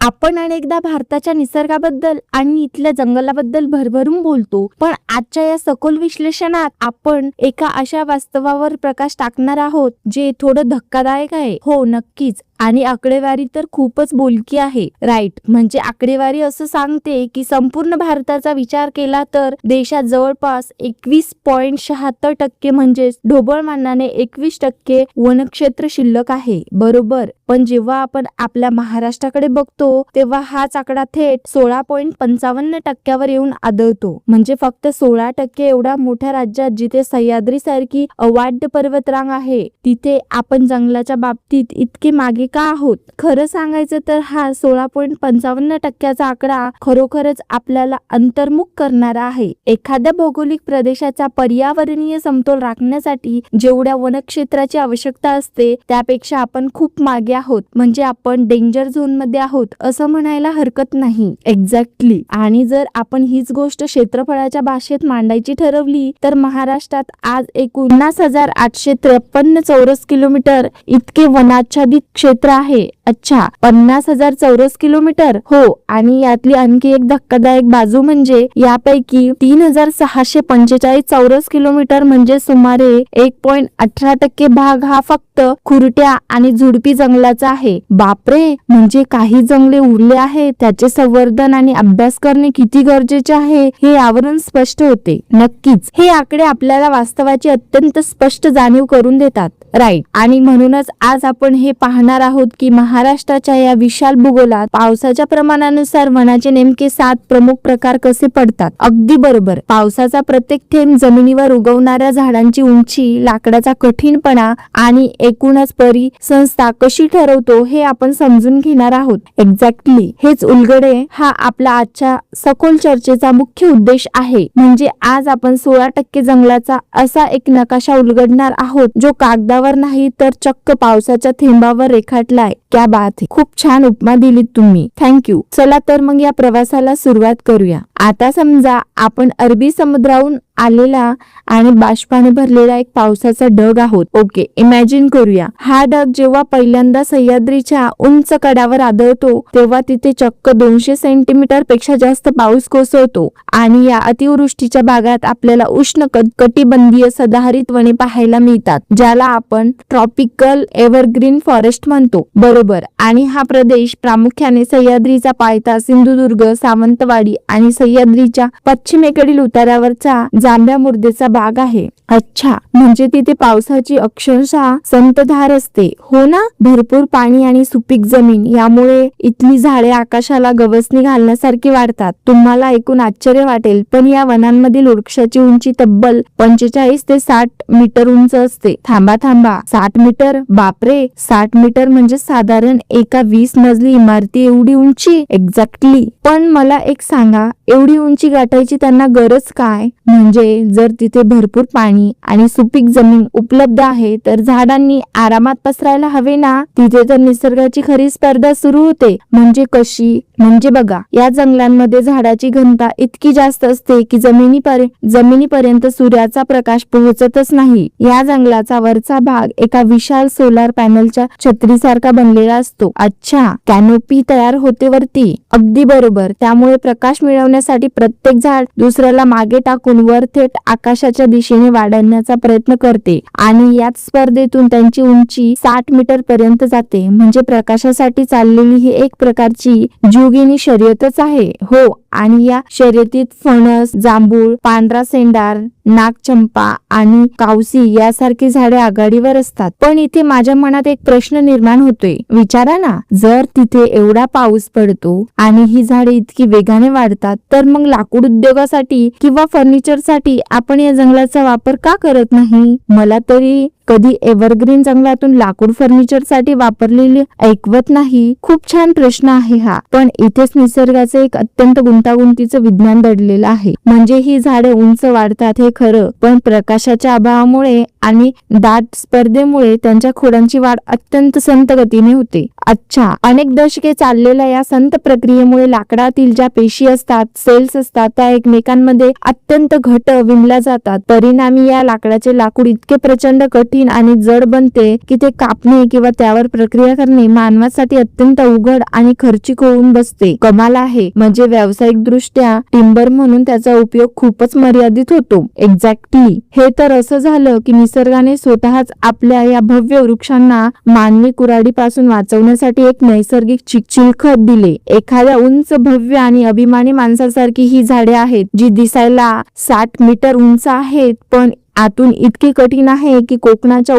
आपण अनेकदा भारताच्या निसर्गाबद्दल आणि इथल्या जंगलाबद्दल भरभरून बोलतो, पण आजच्या या सखोल विश्लेषणात आपण एका अशा वास्तवावर प्रकाश टाकणार आहोत जे थोडं धक्कादायक आहे. हो, नक्कीच. आणि आकडेवारी तर खूपच बोलकी आहे. राईट, म्हणजे आकडेवारी असं सांगते की संपूर्ण भारताचा विचार केला तर देशात जवळपास 21.76% म्हणजे ढोबळ मानाने 21% वनक्षेत्र शिल्लक आहे. बरोबर, पण जेव्हा आपण आपल्या महाराष्ट्राकडे बघतो तेव्हा हाच आकडा थेट 16.55% येऊन आदळतो. म्हणजे फक्त 16% एवढ्या मोठ्या राज्यात जिथे सह्याद्री सारखी अवाढव्य पर्वतरांग आहे, तिथे आपण जंगलाच्या बाबतीत इतके मागे का आहोत? खरं सांगायचं तर हा 16.55% आकडा खरोखरच आपल्याला अंतर्मुख करणारा आहे. एखाद्या भौगोलिक प्रदेशाचा पर्यावरणीय समतोल राखण्यासाठी जेवढ्या वनक्षेत्राची आवश्यकता असते त्यापेक्षा आपण खूप मागे आहोत. म्हणजे आपण डेंजर झोन मध्ये आहोत असं म्हणायला हरकत नाही. एक्झॅक्टली. आणि जर आपण हीच गोष्ट क्षेत्रफळाच्या भाषेत मांडायची ठरवली तर महाराष्ट्रात आज एकूण 50,853 चौरस किलोमीटर इतके वनाच्छादित क्षेत्र आहे. अच्छा, 50,000 चौरस किलोमीटर? हो, आणि यातली आणखी एक धक्कादायक बाजू म्हणजे यापैकी 3,645 चौरस किलोमीटर म्हणजे सुमारे 1.18% भाग हा फक्त खुरट्या आणि झुडपी जंगलाचा आहे. बापरे, म्हणजे काही जंगले उरले आहे त्याचे संवर्धन आणि अभ्यास करणे किती गरजेचे आहे हे यावरून स्पष्ट होते. नक्कीच, हे आकडे आपल्याला वास्तवाची अत्यंत स्पष्ट जाणीव करून देतात. राईट, आणि म्हणूनच आज आपण हे पाहणार आहोत की महाराष्ट्राच्या या विशाल भूगोलात पावसाच्या प्रमाणानुसार वनाचे नेमके 7 प्रमुख प्रकार कसे पडतात. अगदी बरोबर, पावसाचा प्रत्येक थेंब, जमिनीवर उगवणाऱ्या झाडांची उंची, लाकडाचा कठीणपणा आणि एकूणच परिसंस्था कशी ठरवतो हे आपण समजून घेणार आहोत. एक्झॅक्टली, हेच उलगडे हा आपला आजच्या सखोल चर्चेचा मुख्य उद्देश आहे. म्हणजे आज आपण 16% जंगलाचा असा एक नकाशा उलगडणार आहोत जो कागदावर नाही तर चक्क पावसाच्या थेंबावर रेखाटलाय. क्या बात है, खूप छान उपमा दिलीत तुम्ही. थँक्यू. चला तर मग या प्रवासाला सुरुवात करूया. आता समजा आपण अरबी समुद्राहून आलेला आणि बाष्पाने भरलेला एक पावसाचा ढग आहोत. ओके, इमॅजिन करूया. हा ढग जेव्हा पहिल्यांदा सह्याद्रीच्या उंच कड्यावर आदळतो तेव्हा तिथे चक्क 200 सेंटीमीटर पेक्षा जास्त पाऊस कोसळतो. आणि या अतिवृष्टीच्या भागात आपल्याला उष्ण कटिबंधीय सदाहरित वने पाहायला मिळतात, ज्याला आपण ट्रॉपिकल एव्हरग्रीन फॉरेस्ट म्हणतो. बरोबर, आणि हा प्रदेश प्रामुख्याने सह्याद्रीचा पायथा सिंधुदुर्ग, सावंतवाडी आणि सह्याद्रीच्या पश्चिमेकडील उतारावरचा जांभ्या मुर्देचा भाग आहे. अच्छा, म्हणजे तिथे पावसाची अक्षरशः संतधार असते. हो ना, भरपूर पाणी आणि सुपीक जमीन यामुळे इथली झाडे आकाशाला गवसणी घालण्यासारखी वाढतात. तुम्हाला ऐकून आश्चर्य वाटेल, पण या वनांमधील वृक्षाची उंची तब्बल 45 ते 60 मीटर उंच असते. थांबा, 60 मीटर? बापरे, 60 मीटर म्हणजे साधारण एका 20 मजली इमारती एवढी उंची? एक्झॅक्टली. पण मला एक सांगा, एवढी उंची गाठायची त्यांना गरज काय? म्हणजे जर तिथे भरपूर पाणी आणि सुपीक जमीन उपलब्ध आहे तर झाडांनी आरामात पसरायला हवे ना. तिथे तर निसर्गाची खरी स्पर्धा सुरू होते. म्हणजे कशी? म्हणजे बघा, या जंगलांमध्ये झाडाची घनता इतकी जास्त असते की जमिनीपर्यंत सूर्याचा प्रकाश पोहोचतच नाही. या जंगलाचा वरचा भाग एका विशाल सोलार पॅनलच्या छत्रीसारखा बनलेला असतो. अच्छा, कॅनोपी तयार होते वरती. अगदी बरोबर. त्यामुळे प्रकाश मिळवण्यासाठी प्रत्येक झाड दुसऱ्याला मागे टाकून वर थेट आकाशाच्या दिशेने वाढण्याचा प्रयत्न करते आणि याच स्पर्धेतून त्यांची उंची 60 मीटर पर्यंत जाते. म्हणजे प्रकाशासाठी चाललेली ही एक प्रकारची जीवघेणी शर्यतच आहे. हो, आणि या शर्यतीत फणस, जांभूळ, पांढरा सेंडार, नागचंपा आणि कावसी यासारखी झाडे आघाडीवर असतात. पण इथे माझ्या मनात एक प्रश्न निर्माण होतोय. विचारा ना, जर तिथे एवढा पाऊस पडतो आणि ही झाडे इतकी वेगाने वाढतात तर मग लाकूड उद्योगासाठी किंवा फर्निचरसाठी आपण या जंगलाचा वापर का करत नाही? मला तरी कधी एव्हरग्रीन जंगलातून लाकूड फर्निचरसाठी वापरलेले ऐकवत नाही. खूप छान प्रश्न आहे हा. पण इथेच निसर्गाचे एक अत्यंत गुंतागुंतीचं विज्ञान दडलेलं आहे. म्हणजे ही झाडे उंच वाढतात हे खरं, पण प्रकाशाच्या अभावामुळे आणि दाट स्पर्धेमुळे त्यांच्या खोडांची वाढ अत्यंत संथ गतीने होते. अच्छा, अनेक दशके चाललेल्या या संत प्रक्रियेमुळे लाकडातील ज्या पेशी असतात, सेल्स असतात, त्या एकमेकांमध्ये अत्यंत घट्ट विणल्या जातात. परिणामी या लाकडाचे लाकूड इतके प्रचंड कठीण आणि जड बनते की ते कापणे किंवा त्यावर प्रक्रिया करणे मानवासाठी अत्यंत अवघड आणि खर्चिक होऊन बसते. कमाल आहे. म्हणजे व्यावसायिक दृष्ट्या टिंबर म्हणून त्याचा उपयोग खूपच मर्यादित होतो. एक्झॅक्टली. हे तर असं झालं की निसर्गाने स्वतःच आपल्या या भव्य वृक्षांना मानवी कुऱ्हाडीपासून वाचवण्यासाठी एक नैसर्गिक चिलखत दिले. एखाद्या उंच, भव्य आणि अभिमानी माणसासारखी ही झाडे आहेत, जी दिसायला 60 मीटर उंच आहेत, पण आतून इतकी कठीण आहे की कोणाच्या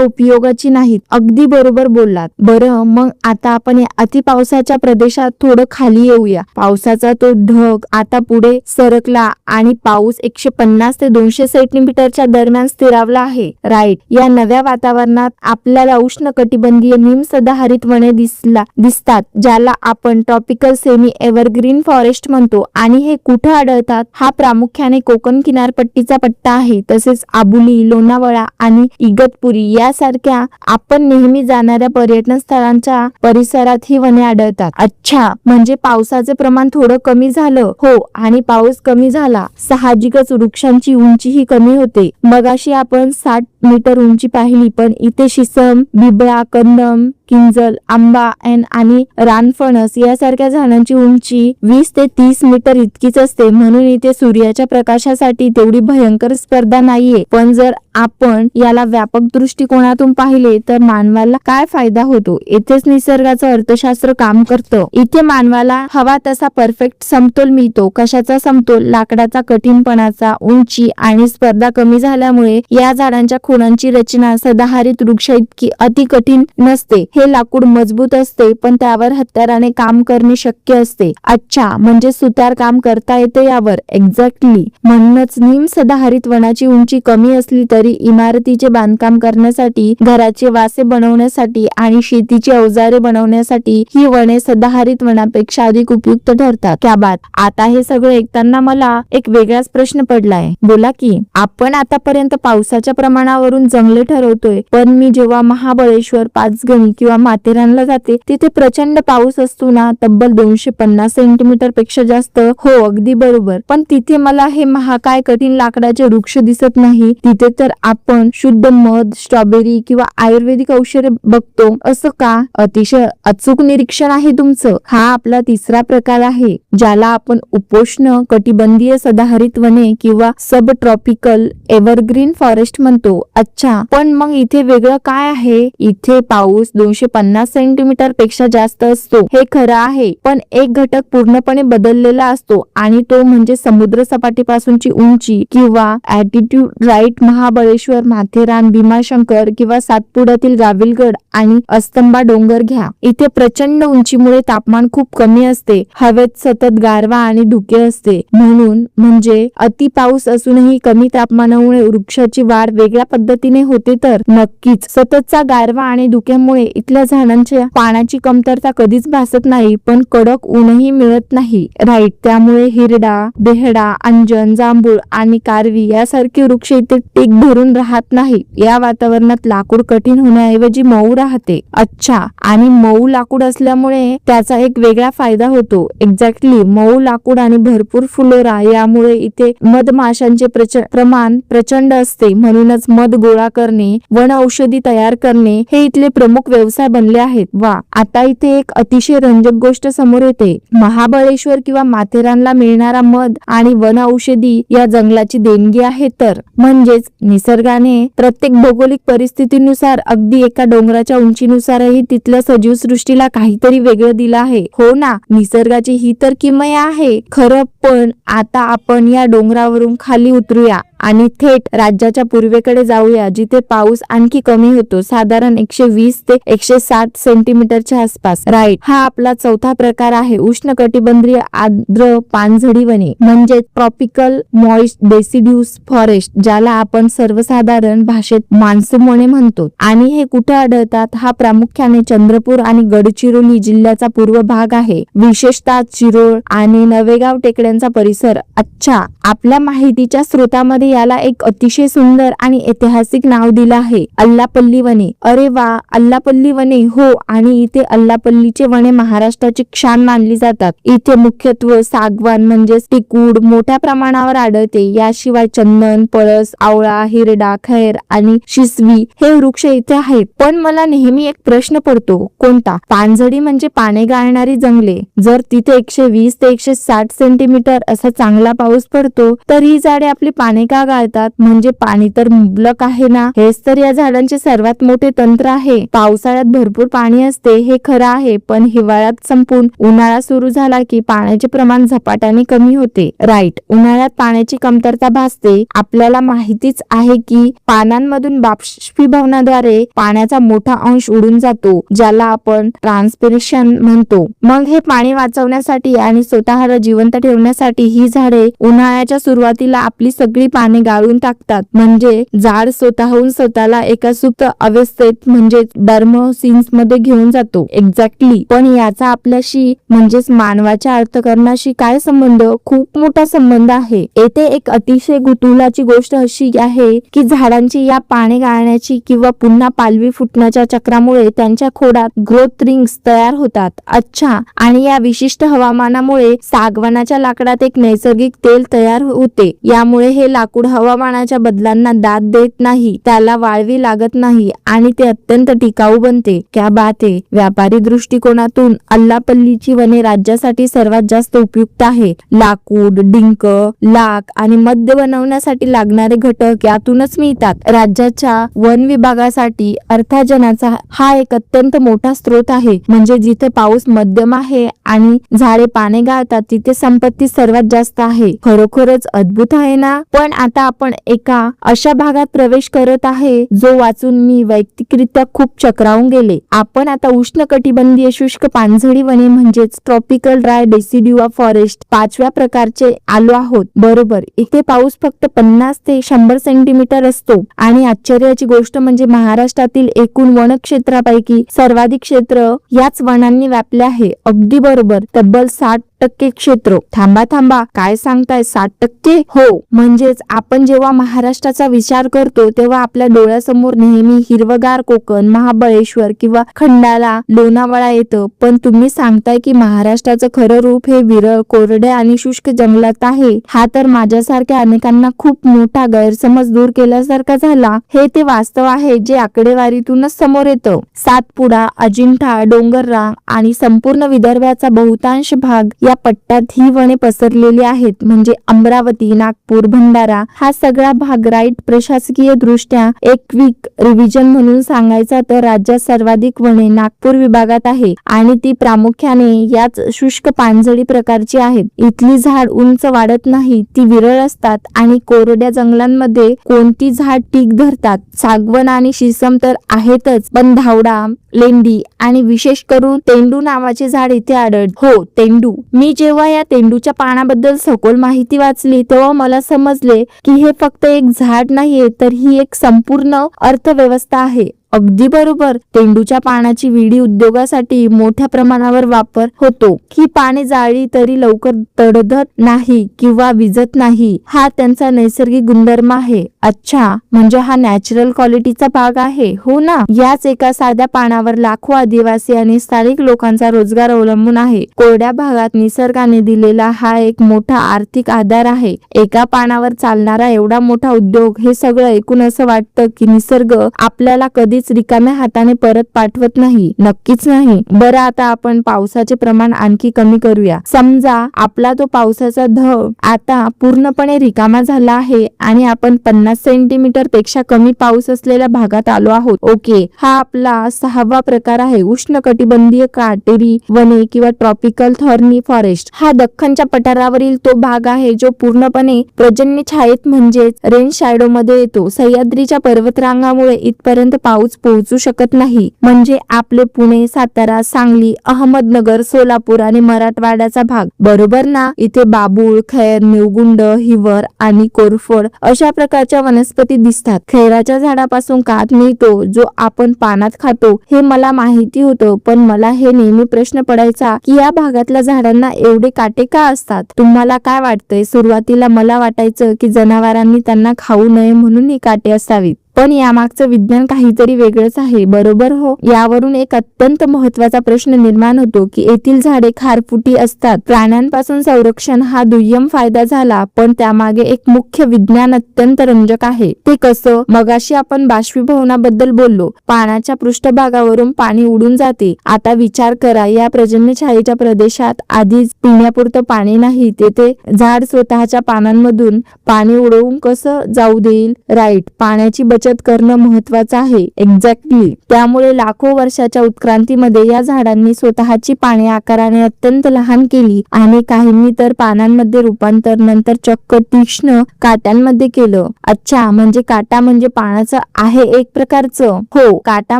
उपयोगाची नाहीत. अगदी बरोबर बोललात. बरं, मग आता आपण या अतिपावसाच्या प्रदेशात थोडं खाली येऊया. पावसाचा तो ढग आता पुढे सरकला आणि पाऊस 150 ते 200 सेंटीमीटरच्या दरम्यान स्थिरावला आहे. राईट. या नव्या वातावरणात आपल्याला उष्णकटिबंधीय निमसदाहरित वने दिसतात, ज्याला आपण ट्रॉपिकल सेमी एव्हरग्रीन फॉरेस्ट म्हणतो. आणि हे कुठं आढळतात? हा प्रामुख्याने कोकण किनारपट्टीचा पट्टा आहे. तसेच आबुली, लोणावळा आणि इगतपुरी यासारख्या आपण नेहमी जाणाऱ्या पर्यटन स्थळांच्या परिसरात ही वने आढळतात. अच्छा, म्हणजे पावसाचे प्रमाण थोडं कमी झालं. हो, आणि पाऊस कमी झाला, साहजिकच वृक्षांची उंचीही कमी होते. मगाशी आपण 60 मीटर उंची पाहिली, पण इथे शिसम, बिबळा, कंदम, किंजल, आंबा आणि रानफणस यासारख्या झाडांची उंची 20 ते 30 मीटर इतकीच असते. म्हणून इथे सूर्याच्या प्रकाशासाठी तेवढी भयंकर स्पर्धा नाहीये. पण जर आपण याला व्यापक दृष्टिकोनातून पाहिले तर मानवाला काय फायदा होतो? इथेच निसर्गाचं अर्थशास्त्र काम करतं. इथे मानवाला हवा तसा परफेक्ट समतोल मिळतो. कशाचा समतोल? लाकडाचा कठीणपणाचा, उंची आणि स्पर्धा कमी झाल्यामुळे या झाडांच्या खोडांची रचना सदाहरित वृक्ष इतकी अति कठीण नसते. हे लाकूड मजबूत असते, पण त्यावर हत्याराने काम करणे शक्य असते. अच्छा, म्हणजे सुतार काम करता येते यावर. एक्झॅक्टली. म्हणूनच निम सदाहरित वनाची उंची कमी असली तरी इमारतीचे बांधकाम करण्यासाठी, घराचे वासे बनवण्यासाठी आणि शेतीची अवजारे बनवण्यासाठी ही वने सदाहरित वनापेक्षा अधिक उपयुक्त ठरतात. क्या बात. आता हे सगळं ऐकताना मला एक वेगळाच प्रश्न पडलाय. बोला की. आपण आतापर्यंत पावसाच्या प्रमाणावरून जंगले ठरवतोय, पण मी जेव्हा महाबळेश्वर, पाचगणी किंवा माथेरानला जाते तिथे प्रचंड पाऊस असतो ना, तब्बल 250 सेंटीमीटर पेक्षा जास्त. हो, अगदी बरोबर. पण तिथे मला हे महाकाय कठीण लाकडाचे वृक्ष दिसत नाही. तिथे तर आपण शुद्ध मध, स्ट्रॉबेरी किंवा आयुर्वेदिक औषधे बघतो. असं का? अतिशय अचूक निरीक्षण आहे तुमचं. हा आपला तिसरा प्रकार आहे, ज्याला आपण उपोष्ण कटिबंधीय सदाहरित वने किंवा सब ट्रॉपिकल एव्हरग्रीन फॉरेस्ट म्हणतो. अच्छा, पण मग इथे वेगळं काय आहे? इथे पाऊस 250 सेंटीमीटर पेक्षा जास्त असतो, हे खरं आहे. पण एक घटक पूर्णपणे बदललेला असतो आणि तो म्हणजे समुद्र सपाटीपासूनची उंची किंवा ॲल्टिट्यूड. राईट. महाबळेश्वर, माथेरान, भीमाशंकर किंवा सातपुड्यातील गाविलगड आणि अस्तंबा डोंगर घ्या. इथे प्रचंड उंचीमुळे तापमान खूप कमी असते. हवेत सतत गारवा आणि धुके असते. म्हणून म्हणजे अति पाऊस असूनही कमी तापमानामुळे वृक्षाची वाढ वेगळ्या पद्धतीने होते. तर नक्कीच सततचा गारवा आणि धुक्यामुळे इथल्या झाडांच्या पाण्याची कमतरता कधीच भासत नाही, पण कडक ऊनही मिळत नाही. राईट. त्यामुळे हिरडा, बेहडा, अंजन, जांभूळ आणि कारवी यासारखी वृक्ष इथे टीक धरून राहत नाही. या वातावरणात लाकूड कठीण होण्याऐवजी मऊ राहते. अच्छा, आणि मऊ लाकूड असल्यामुळे त्याचा एक वेगळा फायदा होतो. एक्झॅक्टली. मऊ लाकूड आणि भरपूर फुलोरा यामुळे इथे मधमाशांचे प्रमाण प्रचंड असते. म्हणूनच मध गोळा करणे, वन औषधी तयार करणे हे इथले प्रमुख व्यवसाय बनले आहेत. वा. आता इथे एक अतिशय रंजक गोष्ट समोर येते. महाबळेश्वर किंवा माथेरानला मिळणारा मध आणि वन औषधी या जंगलाची देणगी आहे. तर म्हणजेच निसर्गाने प्रत्येक भौगोलिक परिस्थितीनुसार, अगदी एका डोंगराच्या उंचीनुसारही तिथल्या सजीव सृष्टीला काहीतरी वेगळं दिलं आहे. हो ना, निसर्गाची ही तर किमया आहे खरं. पण आता आपण या डोंगरावरून खाली उतरूया आणि थेट राज्याच्या पूर्वेकडे जाऊया, जिथे पाऊस आणखी कमी होतो, साधारण 120 ते 160 सेंटीमीटरच्या आसपास. राईट. हा आपला चौथा प्रकार आहे, उष्णकटिबंधीय आर्द्र पानझडी वने म्हणजे ट्रॉपिकल मॉइस्ट डेसिड्यूस फॉरेस्ट, ज्याला आपण सर्वसाधारण भाषेत मान्सून वने म्हणतो. आणि हे कुठे आढळतात? हा प्रामुख्याने चंद्रपूर आणि गडचिरोली जिल्ह्याचा पूर्व भाग आहे, विशेषतः चिरोळ आणि नवेगाव टेकड्यांचा परिसर. अच्छा, आपल्या माहितीच्या स्रोतामध्ये याला एक अतिशय सुंदर आणि ऐतिहासिक नाव दिलं आहे, अल्लापल्ली वने. अरे वा, अल्लापल्ली वने. हो, आणि इथे अल्लापल्लीचे वने महाराष्ट्राची शान मानली जातात. इथे मुख्यत्वे सागवान म्हणजेच टिकूड मोठ्या प्रमाणावर आढळते. याशिवाय चंदन, पळस, आवळा, हिरडा, खैर आणि शिसवी हे वृक्ष इथे आहेत. पण मला नेहमी एक प्रश्न पडतो, कोणता? पानझडी म्हणजे पाने गाळणारी जंगले. जर तिथे 120 ते 160 सेंटीमीटर असा चांगला पाऊस पडतो तर ही झाडे आपली पाने का गाळतात? म्हणजे पाणी तर मुबलक आहे ना. हेच तर या झाडांचे सर्वात मोठे तंत्र आहे. पावसाळ्यात भरपूर पाणी असते हे खरं आहे, पण हिवाळ्यात संपून उन्हाळा सुरू झाला की पाण्याचे प्रमाण झपाट्याने कमी होते. राईट, उन्हाळ्यात पाण्याची कमतरता भासते. आपल्याला माहितीच आहे की पानांमधून बाष्पीभवनाद्वारे पाण्याचा मोठा अंश उडून जातो, ज्याला आपण ट्रान्सपिरेशन म्हणतो. मग हे पाणी वाचवण्यासाठी आणि स्वतःला जिवंत ठेवण्यासाठी ही झाडे उन्हाळ्याच्या सुरुवातीला आपली सगळी पाने गाळून टाकतात. म्हणजे झाड स्वतःहून स्वतःला एका सुप्त अवस्थेत म्हणजे डर्मोसिन्स मध्ये घेऊन जातो. एक्झॅक्टली. पण याचा आपल्याशी म्हणजेच मानवाच्या अर्थकारणाशी काय संबंध? खूप मोठा संबंध आहे. येथे एक अतिशय कुतूहलाची गोष्ट अशी आहे की झाडांची या पाने गाळण्याची किंवा पुन्हा पालवी फुटण्याच्या चक्रामुळे त्यांच्या खोडात ग्रोथ रिंग्स तयार होतात. अच्छा, आणि या विशिष्ट हवामानामुळे सागवानाच्या लाकडात एक नैसर्गिक तेल तयार होते. यामुळे हे लाकूड हवामानाच्या बदलांना दाद देत नाही, त्याला वाळवी लागत नाही आणि ते अत्यंत टिकाऊ बनते. क्या बात आहे. व्यापारी दृष्टिकोनातून अल्लापल्लीची वने राज्यासाठी सर्वात जास्त उपयुक्त आहे. लाकूड, डिंक, लाख आणि मद्य बनवण्यासाठी लागणारे घटक यातूनच मिळतात. राज्याच्या वन विभागासाठी अर्थार्जनाचा हा एक अत्यंत मोठा स्रोत आहे. म्हणजे जिथे पाऊस मध्यम आहे आणि झाडे पाने गाळतात तिथे संपत्ती सर्वात जास्त आहे. खरोखरच अद्भुत आहे ना. पण आता आपण एका अशा भागात प्रवेश करत आहे जो वाचून मी वैयक्तिकरित्या खूप चक्रावून गेले. आपण आता उष्णकटिबंधीय शुष्क पानझडी वने म्हणजेच ट्रॉपिकल ड्राय डेसिड्युआ फॉरेस्ट 5व्या प्रकारचे आलो आहोत. बरोबर, इथे पाऊस फक्त 50 ते 100 सेंटीमीटर असतो आणि आश्चर्याची गोष्ट म्हणजे महाराष्ट्रातील एकूण वनक्षेत्रापैकी सर्वाधिक क्षेत्र याच वनांनी व्यापले आहे. अगदी बरोबर, तब्बल 60% क्षेत्र. थांबा, काय सांगताय? 60%? हो, म्हणजेच आपण जेव्हा महाराष्ट्राचा विचार करतो तेव्हा आपल्या डोळ्यासमोर नेहमी हिरवगार कोकण, महाबळेश्वर किंवा खंडाला, लोणावळा येतं. पण तुम्ही सांगताय की महाराष्ट्राचं खरं रूप हे विरळ, कोरड्या आणि शुष्क जंगलात आहे. हा तर माझ्यासारख्या अनेकांना खूप मोठा गैरसमज दूर केल्यासारखा झाला. हे ते वास्तव आहे जे आकडेवारीतूनच समोर येतं. सातपुडा, अजिंठा, डोंगररांग आणि संपूर्ण विदर्भाचा बहुतांश भाग या पट्ट्यात ही वने पसरलेली आहेत. म्हणजे अमरावती, नागपूर, भंडारा हा सगळा भाग. राईट. प्रशासकीय दृष्ट्या एक क्विक रिव्हिजन म्हणून सांगायचा तर राज्यात सर्वाधिक वने नागपूर विभागात आहे आणि ती प्रामुख्याने याच शुष्क पानझडी प्रकारची आहेत. इथली झाड उंच वाढत नाही, ती विरळ असतात आणि कोरड्या जंगलांमध्ये कोणती झाड टीक धरतात. सागवन आणि शिसम तर आहेतच, पण धावडा, लेंडी आणि विशेष करून तेंडू नावाचे झाड इथे आढळते. हो, तेंडू. मी जेव्हा या तेंडूच्या पानाबद्दल सखोल माहिती वाचली तेव्हा मला समजले की हे फक्त एक झाड नाहीये, तर ही एक संपूर्ण अर्थव्यवस्था आहे. अगदी बरोबर. तेंडूच्या पानाची विडी उद्योगासाठी मोठ्या प्रमाणावर वापर होतो. ही पाने जाळली तरी लवकर तडधत नाही किंवा विजत नाही, हा त्यांचा नैसर्गिक गुणधर्म आहे. अच्छा, म्हणजे हा नॅचरल क्वालिटीचा भाग आहे. हो ना. याच एका साध्या पानावर लाखो आदिवासी आणि स्थानिक लोकांचा रोजगार अवलंबून आहे. कोरड्या भागात निसर्गाने दिलेला हा एक मोठा आर्थिक आधार आहे. एका पानावर चालणारा एवढा मोठा उद्योग, हे सगळं ऐकून असं वाटतं की निसर्ग आपल्याला कधी रिकाम्या हाताने परत पाठवत नाही. नक्कीच नाही. बरं, आता आपण पावसाचे प्रमाण आणखी कमी करूया. समजा आपला तो पावसाचा धब आता पूर्णपणे रिकामा झाला आहे आणि आपण 50 सेंटीमीटर पेक्षा कमी पाऊस असलेल्या भागात आलो आहोत. ओके, हा आपला 6वा प्रकार आहे, उष्णकटिबंधीय काटेरी वने किंवा ट्रॉपिकल थॉर्नी फॉरेस्ट. हा दख्खनच्या पठारावरील तो भाग आहे जो पूर्णपणे पर्जन्य छायेत म्हणजेच रेन शॅडो मध्ये येतो. सह्याद्रीच्या पर्वतरांगामुळे इथपर्यंत पाऊस रोज पोहोचू शकत नाही. म्हणजे आपले पुणे, सातारा, सांगली, अहमदनगर, सोलापूर आणि मराठवाड्याचा भाग, बरोबर ना? इथे बाबूळ, खैर, निवगुंड, हिवर आणि कोरफड अशा प्रकारच्या वनस्पती दिसतात. खैराच्या झाडापासून कात मिळतो जो आपण पानात खातो हे मला माहिती होतं, पण मला हे नेहमी प्रश्न पडायचा की या भागातल्या झाडांना एवढे काटे का असतात? तुम्हाला काय वाटतंय? सुरुवातीला मला वाटायचं की जनावरांनी त्यांना खाऊ नये म्हणून ही काटे असावीत, पण यामागचं विज्ञान काहीतरी वेगळंच आहे, बरोबर हो? यावरून एक अत्यंत महत्वाचा प्रश्न निर्माण होतो की येथील झाडे खारफुटी असतात. प्राण्यांपासून संरक्षण हा दुय्यम फायदा झाला, पण त्यामागे एक मुख्य विज्ञान अत्यंत रंजक आहे. ते कसं? मगाशी आपण बाष्पीभवनाबद्दल बोललो. पाण्याच्या पृष्ठभागावरून पाणी उडून जाते. आता विचार करा, या पर्जन्यछायेच्या प्रदेशात आधीच पिण्यापुरतं पाणी नाही, तेथे झाड स्वतःच्या पानांमधून पाणी उडवून कसं जाऊ देईल? राईट, पाण्याची बचत करणं महत्वाचं आहे. एक्झॅक्टली. त्यामुळे लाखो वर्षाच्या उत्क्रांतीमध्ये या झाडांनी स्वतःची पाने आकाराने अत्यंत लहान केली आणि काहींनी तर पानांमध्ये रूपांतर नंतर चक्क तीक्ष्ण काट्यांमध्ये केलं. अच्छा, म्हणजे काटा म्हणजे पानाचं आहे एक प्रकारचं? हो, काटा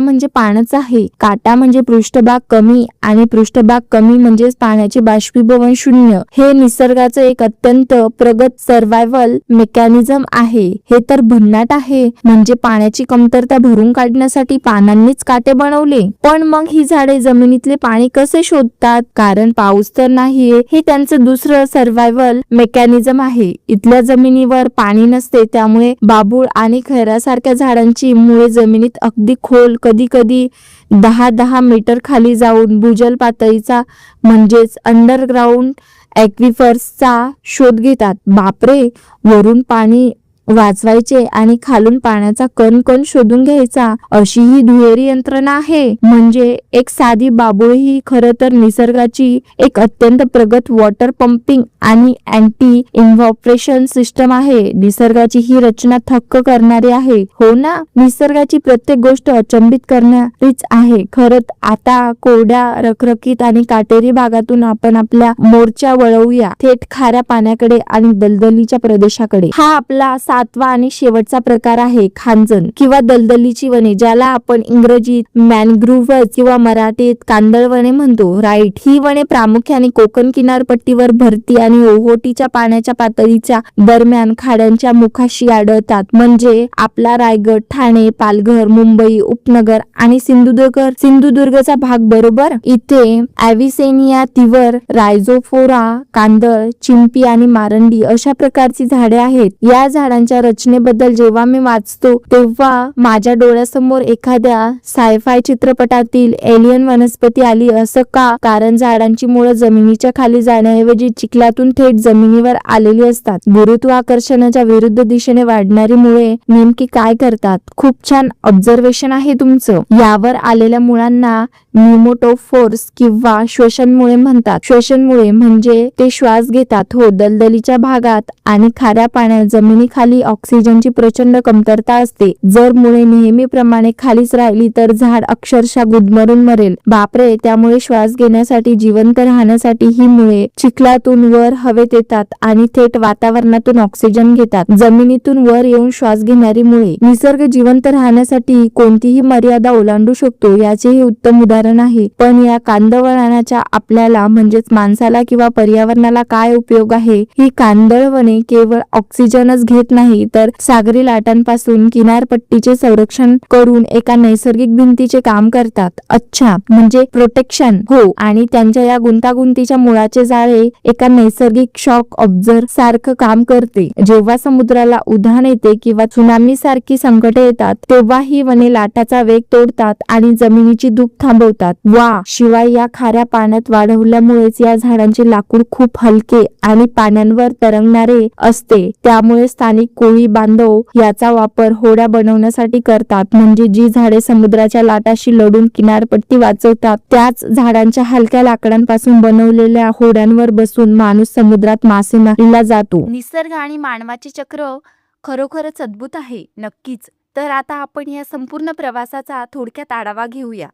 म्हणजे पानाचं आहे. काटा म्हणजे पृष्ठभाग कमी आणि पृष्ठभाग कमी म्हणजे पाण्याचे बाष्पीभवन शून्य. हे निसर्गाचं एक अत्यंत प्रगत सर्व्हायव्हल मेकॅनिझम आहे. हे तर भन्नाट आहे. म्हणजे पाण्याची कमतरता भरून काढण्यासाठी पानांनीच काटे बनवले. पण मग ही झाडे जमिनीतले पाणी कसे शोधतात? कारण पाऊस तर नाहीये. हे त्यांचं दुसरं सर्व्हायव्हल मेकॅनिझम आहे. इथल्या जमिनीवर पाणी नसते, त्यामुळे बाभूळ आणि खैरासारख्या झाडांची मुळे जमिनीत अगदी खोल, कधी कधी 10-10 मीटर खाली जाऊन भूजल पातळीचा म्हणजेच अंडरग्राउंड ॲक्विफर्सचा शोध घेतात. बापरे, वरून पाणी वाचवायचे आणि खालून पाण्याचा कण कण शोधून घ्यायचा, अशी ही दुहेरी यंत्रणा आहे. म्हणजे एक साधी बाबूळ ही खरं तर निसर्गाची एक अत्यंत प्रगत वॉटर पंपिंग आणि अँटी इन्व्हॉपरेशन सिस्टम आहे. निसर्गाची ही रचना थक्क करणारी आहे, हो ना? निसर्गाची प्रत्येक गोष्ट अचंबित करणारीच आहे. खरंच आता कोरड्या, रखरखीत आणि काटेरी भागातून आपण आपल्या मोर्चा वळवूया थेट खाऱ्या पाण्याकडे आणि दलदलीच्या प्रदेशाकडे. हा आपला 7वा आणि शेवटचा प्रकार आहे खांजण किंवा दलदलीची वने, ज्याला आपण इंग्रजीत मॅनग्रुव्हज किंवा मराठीत कांदळवने म्हणतो. राईट, ही वने प्रामुख्याने कोकण किनारपट्टीवर भरती आणि ओहोटीच्या पाण्याच्या पातळीच्या दरम्यान खाड्यांच्या मुखाशी आढळतात. म्हणजे आपला रायगड, ठाणे, पालघर, मुंबई उपनगर आणि सिंधुदुर्गचा भाग, बरोबर? इथे ॲव्हिसेनिया, तिवर, रायझोफोरा, कांदळ, चिंपी आणि मारंडी अशा प्रकारची झाडे आहेत. या झाडांच्या रचनेबद्दल जेव्हा मी वाचतो तेव्हा माझ्या डोळ्यासमोर एखाद्या सायफाय चित्रपटातील एलियन वनस्पती आली. असं का? कारण झाडांची मुळं जमिनीच्या खाली जाण्याऐवजी चिखलातून थेट जमिनीवर आलेली असतात. गुरुत्वाकर्षणाच्या विरुद्ध दिशेने वाढणारी मुळे नेमकी काय करतात? खूप छान ऑब्झर्वेशन आहे तुमचं. यावर आलेल्या मुळांना न्यूमोटोफोर्स किंवा श्वसनमुळे म्हणतात. श्वसनमुळे म्हणजे ते श्वास घेतात. हो, दलदलीच्या भागात आणि खाऱ्या पाण्यात जमिनीखाली ऑक्सिजनची प्रचंड कमतरता असते. जर मुळे नेहमीप्रमाणे खालीच राहिली तर झाड अक्षरशः गुदमरून मरेल. बापरे, त्यामुळे श्वास घेण्यासाठी, जिवंत राहण्यासाठी ही मुळे चिखलातून वर हवेत येतात आणि थेट वातावरणातून ऑक्सिजन घेतात. जमिनीतून वर येऊन श्वास घेणारी मुळे. निसर्ग जिवंत राहण्यासाठी कोणतीही मर्यादा ओलांडू शकतो याचे हे उत्तम उदाहरण आहे. पण या कांदळवनाच्या आपल्याला म्हणजेच माणसाला किंवा पर्यावरणाला काय उपयोग आहे? ही कांदळवने केवळ ऑक्सिजनच घेत नाही तर सागरी लाटांपासून किनारपट्टीचे संरक्षण करून एका नैसर्गिक भिंतीचे काम करतात. अच्छा, म्हणजे प्रोटेक्शन. हो, आणि त्यांच्या या गुंतागुंतीच्या मुळाचे जाळे एका नैसर्गिक शॉक ऑब्झर्व्हर सारखं काम करते. जेव्हा समुद्राला उधाण येते किंवा त्सुनामी सारखी संकटे येतात तेव्हा ही वने लाटाचा वेग तोडतात आणि जमिनीची धूप थांबवतात. वा, शिवाय या खाऱ्या पाण्यात वाढवल्यामुळेच या झाडांचे लाकूड खूप हलके आणि पाण्यावर तरंगणारे असते. त्यामुळे स्थानिक कोळी बांधव याचा वापर होड्या बनवण्यासाठी करतात. म्हणजे जी झाडे समुद्राच्या लाटाशी लढून किनारपट्टी वाचवतात त्याच झाडांच्या हलक्या लाकडांपासून बनवलेल्या होड्यांवर बसून माणूस समुद्रात मासेमारीला जातो. निसर्ग आणि मानवाचे चक्र खरोखरच अद्भुत आहे. नक्कीच. तर आता आपण या संपूर्ण प्रवासाचा थोडक्यात आढावा घेऊया.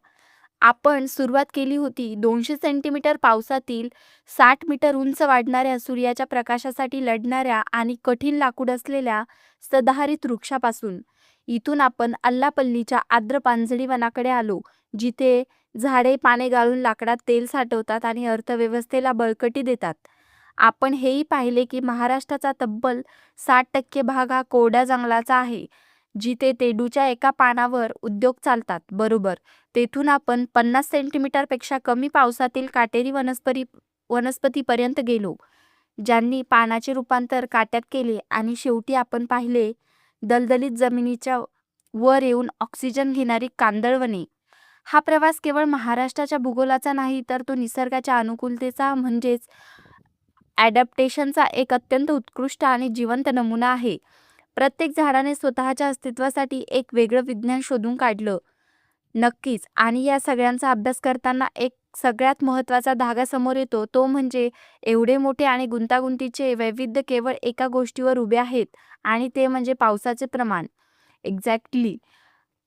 आपण सुरुवात केली होती 200 सेंटीमीटर पावसातील 60 मीटर उंच वाढणाऱ्या सूर्याच्या प्रकाशासाठी लढणाऱ्या आणि कठीण लाकूड असलेल्या सदाहरित वृक्षापासून. इथून आपण अल्लापल्लीच्या आर्द्र पानझडी वनाकडे आलो, जिथे झाडे पाने गाळून लाकडात तेल साठवतात आणि अर्थव्यवस्थेला बळकटी देतात. आपण हेही पाहिले की महाराष्ट्राचा तब्बल 60% भाग हा कोरड्या जंगलाचा आहे, जिथे तेंडूच्या एका पानावर उद्योग चालतात. बरोबर. तेथून आपण 50 सेंटीमीटरपेक्षा कमी पावसातील काटेरी वनस्पतीपर्यंत गेलो, ज्यांनी पानाचे रूपांतर काट्यात केले, आणि शेवटी आपण पाहिले दलदलीत जमिनीच्या वर येऊन ऑक्सिजन घेणारी कांदळवने. हा प्रवास केवळ महाराष्ट्राच्या भूगोलाचा नाही, तर तो निसर्गाच्या अनुकूलतेचा म्हणजेच ॲडॅप्टेशनचा एक अत्यंत उत्कृष्ट आणि जिवंत नमुना आहे. प्रत्येक झाडाने स्वतःच्या अस्तित्वासाठी एक वेगळं विज्ञान शोधून काढलं. नक्कीच. आणि या सगळ्यांचा अभ्यास करताना एक सगळ्यात महत्त्वाचा धागा समोर येतो, तो म्हणजे एवढे मोठे आणि गुंतागुंतीचे वैविध्य केवळ एका गोष्टीवर उभे आहेत, आणि ते म्हणजे पावसाचे प्रमाण. एक्झॅक्टली.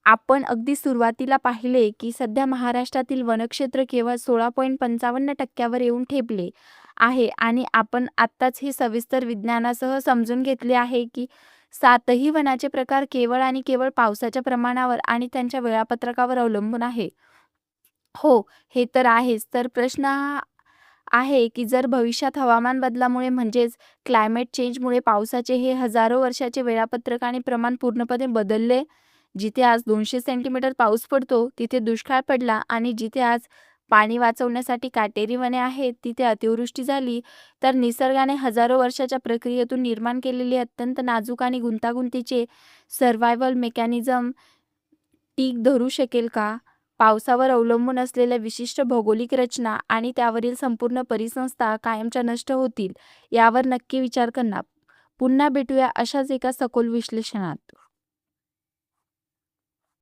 आपण अगदी सुरुवातीला पाहिले की सध्या महाराष्ट्रातील वनक्षेत्र केवळ 16.55% येऊन ठेपले आहे, आणि आपण आत्ताच हे सविस्तर विज्ञानासह समजून घेतले आहे की 7ही वनाचे प्रकार केवळ आणि केवळ पावसाच्या प्रमाणावर आणि त्यांच्या वेळापत्रकावर अवलंबून आहे. हो, हे तर आहेच. तर प्रश्न हा आहे की जर भविष्यात हवामान बदलामुळे म्हणजेच क्लायमेट चेंजमुळे पावसाचे हे हजारो वर्षाचे वेळापत्रक आणि प्रमाण पूर्णपणे बदलले, जिथे आज 200 सेंटीमीटर पाऊस पडतो तिथे दुष्काळ पडला, आणि जिथे आज पाणी वाचवण्यासाठी काटेरी वने आहेत तिथे अतिवृष्टी झाली, तर निसर्गाने हजारो वर्षाच्या प्रक्रियेतून निर्माण केलेले अत्यंत नाजूक आणि गुंतागुंतीचे सर्व्हायव्हल मेकॅनिझम टीक धरू शकेल का? पावसावर अवलंबून असलेल्या विशिष्ट भौगोलिक रचना आणि त्यावरील संपूर्ण परिसंस्था कायमच्या नष्ट होतील, यावर नक्की विचार करणार. पुन्हा भेटूया अशाच एका सखोल विश्लेषणात.